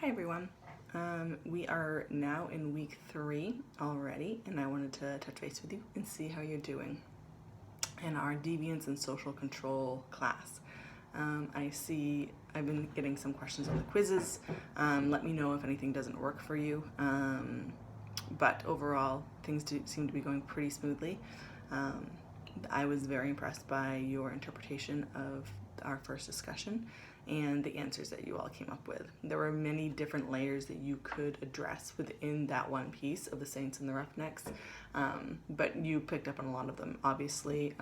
Hi everyone. We are now in week 3 already, and I wanted to touch base with you and see how you're doing in our Deviance and Social Control class. I see I've been getting some questions on the quizzes. Let me know if anything doesn't work for you. But overall, things seem to be going pretty smoothly. I was very impressed by your interpretation of our first discussion and the answers that you all came up with. There were many different layers that you could address within that one piece of the Saints and the Roughnecks, but you picked up on a lot of them. Obviously,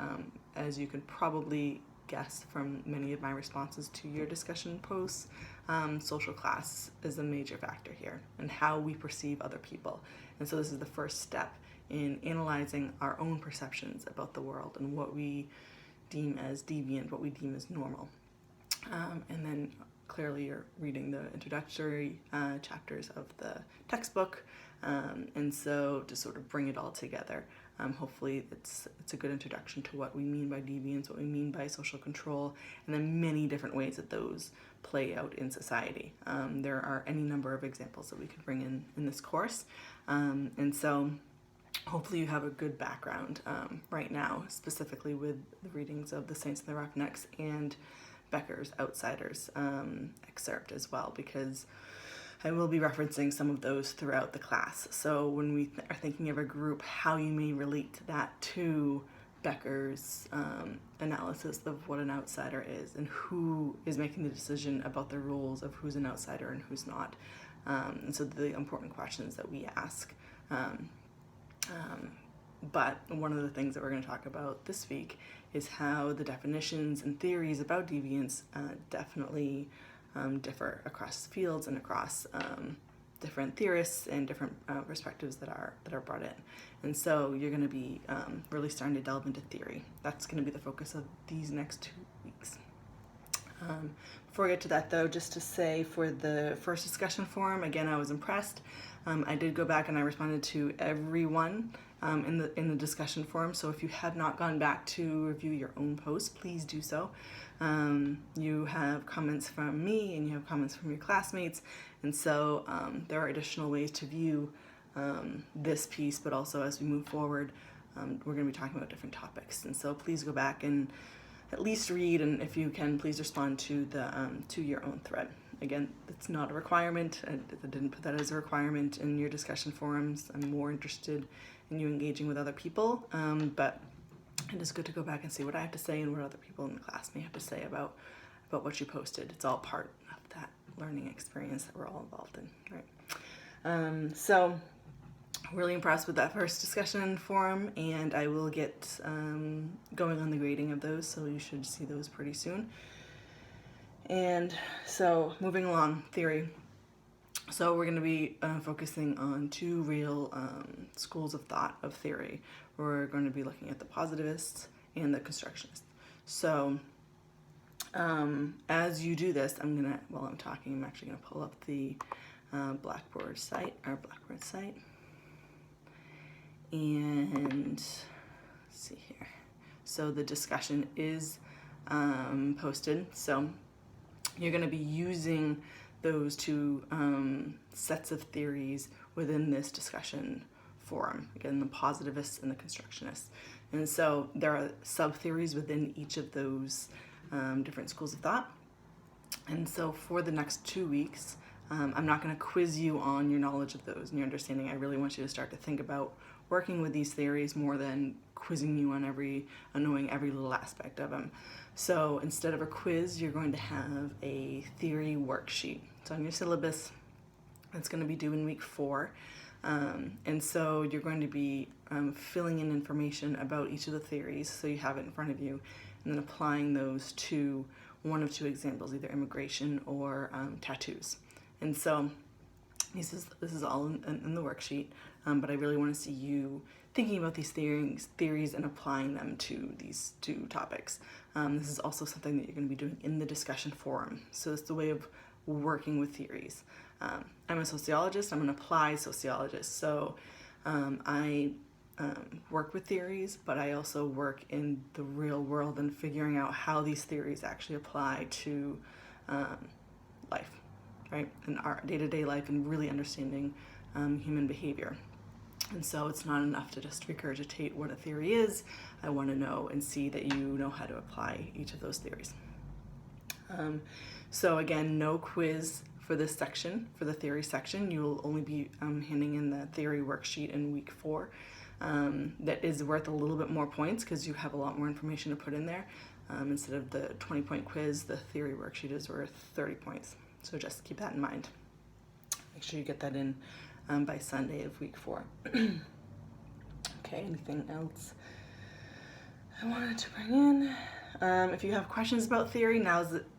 as you could probably guess from many of my responses to your discussion posts, social class is a major factor here and how we perceive other people. And so this is the first step in analyzing our own perceptions about the world and what we deem as deviant, what we deem as normal. And then clearly you're reading the introductory chapters of the textbook, and so to sort of bring it all together, hopefully it's a good introduction to what we mean by deviance, what we mean by social control, and then many different ways that those play out in society. There are any number of examples that we could bring in this course, and so hopefully you have a good background right now, specifically with the readings of the Saints and the Roughnecks and Becker's Outsiders excerpt as well, because I will be referencing some of those throughout the class. So when we are thinking of a group, how you may relate that to Becker's analysis of what an outsider is and who is making the decision about the rules of who's an outsider and who's not. And so the important questions that we ask. But one of the things that we're going to talk about this week is how the definitions and theories about deviance definitely differ across fields and across different theorists and different perspectives that are brought in. And so you're going to be really starting to delve into theory. That's going to be the focus of these next 2 weeks. Before I get to that though, just to say for the first discussion forum, again, I was impressed. I did go back and I responded to everyone in the discussion forum. So if you have not gone back to review your own posts, please do so. You have comments from me and you have comments from your classmates. And so there are additional ways to view this piece, but also as we move forward, we're going to be talking about different topics. And so please go back and at least read, and if you can, please respond to the to your own thread. Again, it's not a requirement. I didn't put that as a requirement in your discussion forums. I'm more interested in you engaging with other people, but it is good to go back and see what I have to say and what other people in the class may have to say about what you posted. It's all part of that learning experience that we're all involved in, right? So really impressed with that first discussion forum, and I will get going on the grading of those, so you should see those pretty soon. And so moving along, theory. So we're going to be focusing on 2 real schools of thought of theory. We're going to be looking at the positivists and the constructionists. So as you do this, while I'm talking, I'm actually going to pull up the Blackboard site. And let's see here. So the discussion is posted. So you're going to be using those 2 sets of theories within this discussion forum. Again, the positivists and the constructionists. And so there are sub-theories within each of those different schools of thought. And so for the next 2 weeks, I'm not going to quiz you on your knowledge of those and your understanding. I really want you to start to think about working with these theories more than quizzing you on knowing every little aspect of them. So instead of a quiz, you're going to have a theory worksheet. It's on your syllabus. It's going to be due in week 4. And so you're going to be filling in information about each of the theories so you have it in front of you, and then applying those to one of 2 examples, either immigration or tattoos. And so this is all in the worksheet, but I really want to see you thinking about these theories and applying them to these 2 topics. This is also something that you're going to be doing in the discussion forum. So it's the way of working with theories. I'm a sociologist. I'm an applied sociologist. So I work with theories, but I also work in the real world and figuring out how these theories actually apply to life. right? In our day-to-day life and really understanding human behavior. And so it's not enough to just regurgitate what a theory is. I want to know and see that you know how to apply each of those theories. So again, no quiz for this section, for the theory section. You will only be handing in the theory worksheet in week 4. That is worth a little bit more points because you have a lot more information to put in there. Instead of the 20-point quiz, the theory worksheet is worth 30 points. So just keep that in mind. Make sure you get that in by Sunday of week 4. Okay, anything else I wanted to bring in? If you have questions about theory,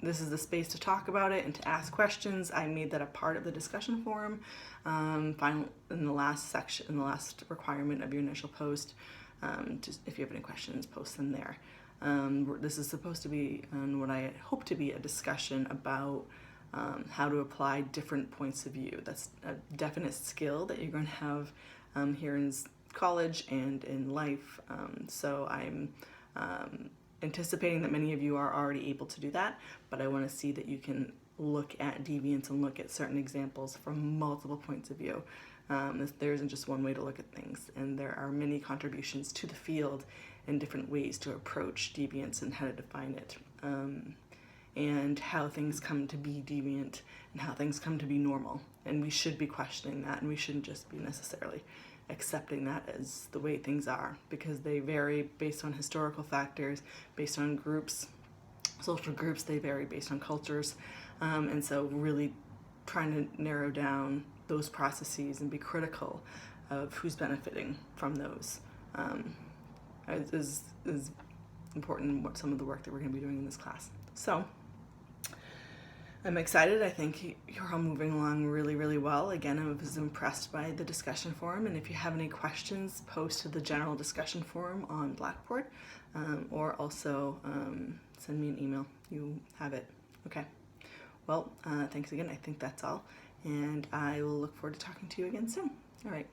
this is the space to talk about it and to ask questions. I made that a part of the discussion forum. Final in the last section, in the last requirement of your initial post. Just if you have any questions, post them there. This is supposed to be what I hope to be a discussion about how to apply different points of view. That's a definite skill that you're going to have here in college and in life. So I'm anticipating that many of you are already able to do that, but I want to see that you can look at deviance and look at certain examples from multiple points of view. There isn't just one way to look at things, and there are many contributions to the field and different ways to approach deviance and how to define it, and how things come to be deviant and how things come to be normal. And we should be questioning that, and we shouldn't just be necessarily accepting that as the way things are, because they vary based on historical factors, based on groups, social groups, they vary based on cultures. And so really trying to narrow down those processes and be critical of who's benefiting from those is important, what some of the work that we're going to be doing in this class. So I'm excited. I think you're all moving along really, really well. Again, I was impressed by the discussion forum, and if you have any questions, post to the general discussion forum on Blackboard, or also send me an email. You have it. Okay. Well, thanks again. I think that's all, and I will look forward to talking to you again soon. All right.